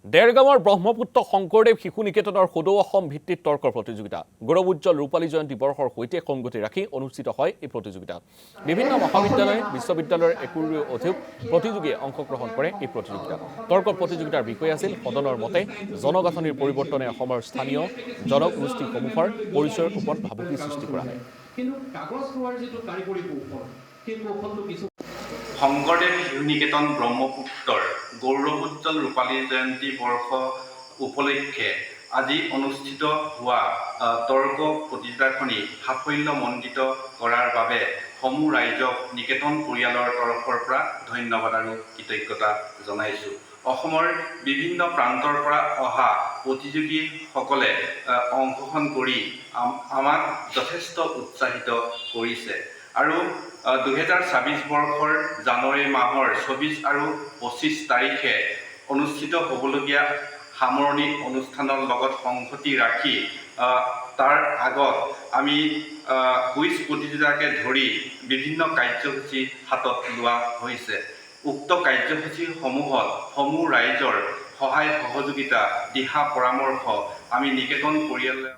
দেৰগাঁৱৰ ব্ৰহ্মপুত্ৰ শংকৰদেৱ শিশু নিকেতনৰ সদৌ অসম ভিত্তিত তৰ্কৰ প্ৰতিযোগিতা গৌৰৱ উজ্জ্বল ৰূপালী জয়ন্তী বৰ্ষৰ সৈতে সংগতি ৰাখি অনুষ্ঠিত হয় এই প্ৰতিযোগিতা। বিভিন্ন মহাবিদ্যালয় বিশ্ববিদ্যালয়ৰ 100ৰো অধিক প্ৰতিযোগীয়ে অংশগ্ৰহণ কৰে এই প্ৰতিযোগিতাত। তৰ্ক প্ৰতিযোগিতাৰ বিষয় আছিল সদনৰ মতে জনগাঁথনিৰ পৰিৱৰ্তনে অসমৰ স্থানীয় জনগোষ্ঠীসমূহৰ পৰিচয়ৰ ওপৰত ভাবুকি সৃষ্টি কৰা হয়। শংকৰদেৱ শিশু নিকেতন ব্ৰহ্মপুত্ৰৰ গৌৰৱ উজ্জ্বল ৰূপালী জয়ন্তী বৰ্ষ উপলক্ষে আজি অনুষ্ঠিত হোৱা তৰ্ক প্ৰতিযোগিতাখনি সাফল্যমণ্ডিত কৰাৰ বাবে সমূহ ৰাইজক নিকেতন পৰিয়ালৰ তৰফৰ পৰা ধন্যবাদ আৰু কৃতজ্ঞতা জনাইছোঁ। অসমৰ বিভিন্ন প্ৰান্তৰ পৰা অহা প্ৰতিযোগীসকলে অংশগ্ৰহণ কৰি আমাক যথেষ্ট উৎসাহিত কৰিছে আৰু 2026 বৰ্ষৰ জানুৱাৰী মাহৰ 24 আৰু 25 তাৰিখে অনুষ্ঠিত হ'বলগীয়া সামৰণি অনুষ্ঠানৰ লগত সংগতি ৰাখি তাৰ আগত আমি কুইজ প্ৰতিযোগিতাকে ধৰি বিভিন্ন কাৰ্যসূচী হাতত লোৱা হৈছে। উক্ত কাৰ্যসূচীসমূহত সমূহ ৰাইজৰ সহায় সহযোগিতা দিহা পৰামৰ্শ আমি নিকেতন পৰিয়াল